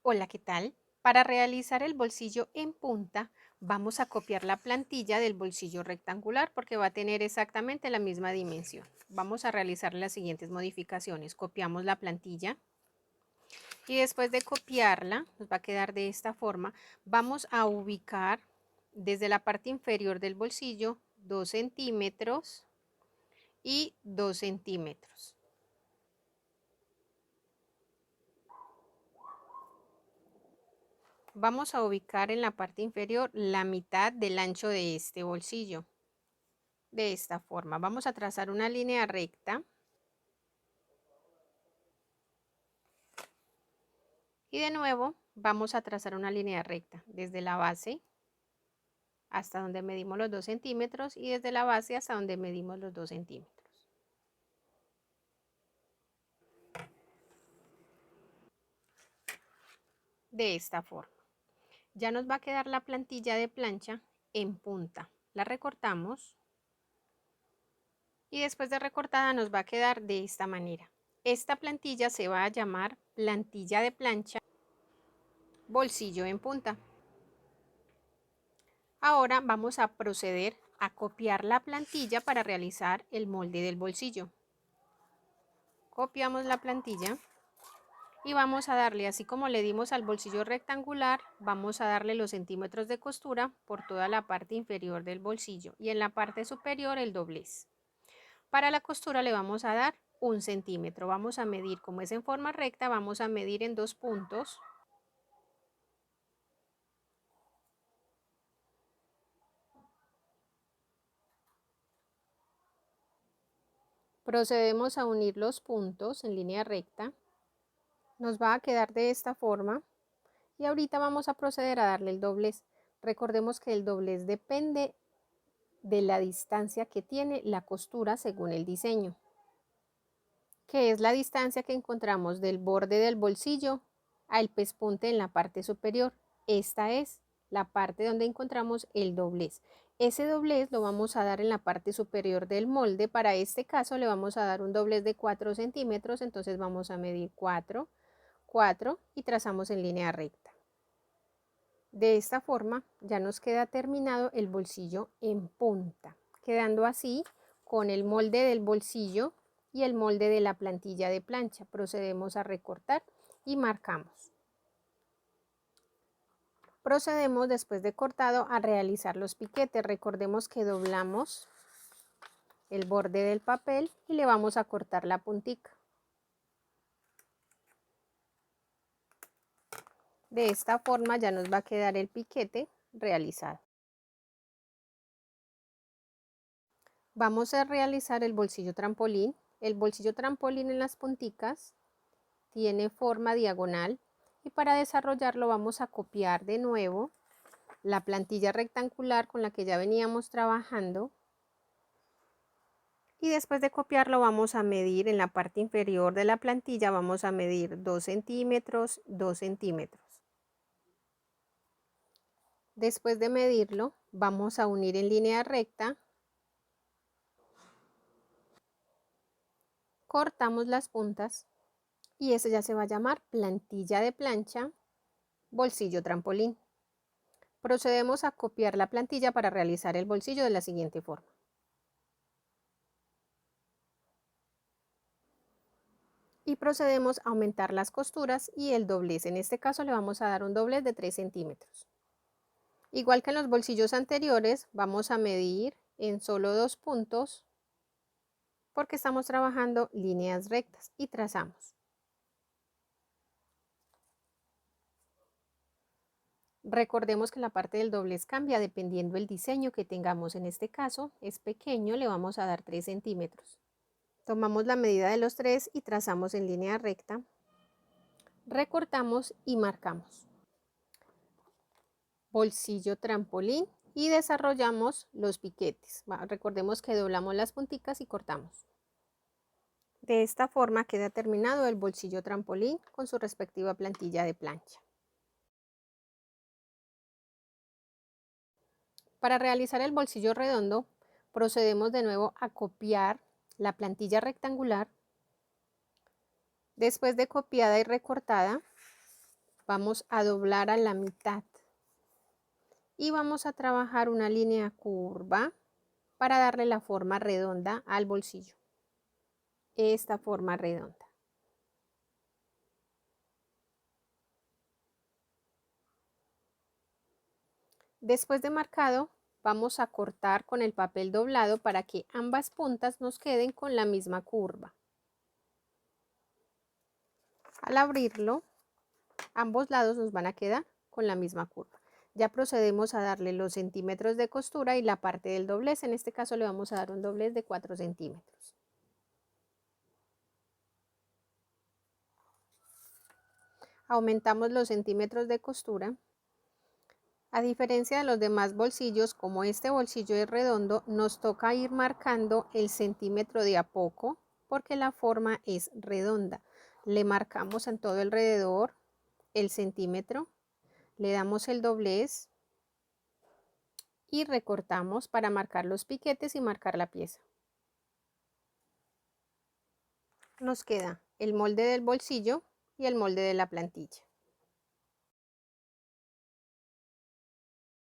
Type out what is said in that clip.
Hola, ¿qué tal? Para realizar el bolsillo en punta, vamos a copiar la plantilla del bolsillo rectangular porque va a tener exactamente la misma dimensión. Vamos a realizar las siguientes modificaciones. Copiamos la plantilla y después de copiarla, nos va a quedar de esta forma. Vamos a ubicar desde la parte inferior del bolsillo 2 centímetros y 2 centímetros. Vamos a ubicar en la parte inferior la mitad del ancho de este bolsillo. De esta forma, vamos a trazar una línea recta y de nuevo vamos a trazar una línea recta desde la base hasta donde medimos los 2 centímetros y desde la base hasta donde medimos los 2 centímetros. De esta forma. Ya nos va a quedar la plantilla de plancha en punta. La recortamos y después de recortada nos va a quedar de esta manera. Esta plantilla se va a llamar plantilla de plancha bolsillo en punta. Ahora vamos a proceder a copiar la plantilla para realizar el molde del bolsillo. Copiamos la plantilla y vamos a darle, así como le dimos al bolsillo rectangular, vamos a darle los centímetros de costura por toda la parte inferior del bolsillo y en la parte superior el doblez. Para la costura le vamos a dar 1 centímetro. Vamos a medir, como es en forma recta, vamos a medir en 2 puntos. Procedemos a unir los puntos en línea recta. Nos va a quedar de esta forma y ahorita vamos a proceder a darle el doblez. Recordemos que el doblez depende de la distancia que tiene la costura según el diseño, que es la distancia que encontramos del borde del bolsillo al pespunte en la parte superior. Esta es la parte donde encontramos el doblez. Ese doblez lo vamos a dar en la parte superior del molde. Para este caso le vamos a dar un doblez de 4 centímetros, entonces vamos a medir 4, 4 y trazamos en línea recta. De esta forma ya nos queda terminado el bolsillo en punta, quedando así con el molde del bolsillo y el molde de la plantilla de plancha. Procedemos a recortar y marcamos. Procedemos después de cortado a realizar los piquetes. Recordemos que doblamos el borde del papel y le vamos a cortar la puntica. De esta forma ya nos va a quedar el piquete realizado. Vamos a realizar el bolsillo trampolín. El bolsillo trampolín en las punticas tiene forma diagonal y para desarrollarlo vamos a copiar de nuevo la plantilla rectangular con la que ya veníamos trabajando y después de copiarlo vamos a medir en la parte inferior de la plantilla, vamos a medir 2 centímetros, 2 centímetros. Después de medirlo vamos a unir en línea recta, cortamos las puntas y eso ya se va a llamar plantilla de plancha bolsillo trampolín. Procedemos a copiar la plantilla para realizar el bolsillo de la siguiente forma. Y procedemos a aumentar las costuras y el doblez. En este caso le vamos a dar un doblez de 3 centímetros. Igual que en los bolsillos anteriores, vamos a medir en solo 2 puntos porque estamos trabajando líneas rectas y trazamos. Recordemos que la parte del doblez cambia dependiendo del diseño que tengamos. En este caso es pequeño, le vamos a dar 3 centímetros. Tomamos la medida de los 3 y trazamos en línea recta, recortamos y marcamos. Bolsillo trampolín y desarrollamos los piquetes. Recordemos que doblamos las punticas y cortamos. De esta forma queda terminado el bolsillo trampolín con su respectiva plantilla de plancha. Para realizar el bolsillo redondo, procedemos de nuevo a copiar la plantilla rectangular. Después de copiada y recortada, Vamos a doblar a la mitad y vamos a trabajar una línea curva para darle la forma redonda al bolsillo. Esta forma redonda. Después de marcado, vamos a cortar con el papel doblado para que ambas puntas nos queden con la misma curva. Al abrirlo, ambos lados nos van a quedar con la misma curva. Ya procedemos a darle los centímetros de costura y la parte del doblez. En este caso le vamos a dar un doblez de 4 centímetros. Aumentamos los centímetros de costura. A diferencia de los demás bolsillos, como este bolsillo es redondo, nos toca ir marcando el centímetro de a poco porque la forma es redonda. Le marcamos en todo alrededor el centímetro, le damos el doblez y recortamos para marcar los piquetes y marcar la pieza. Nos queda el molde del bolsillo y el molde de la plantilla.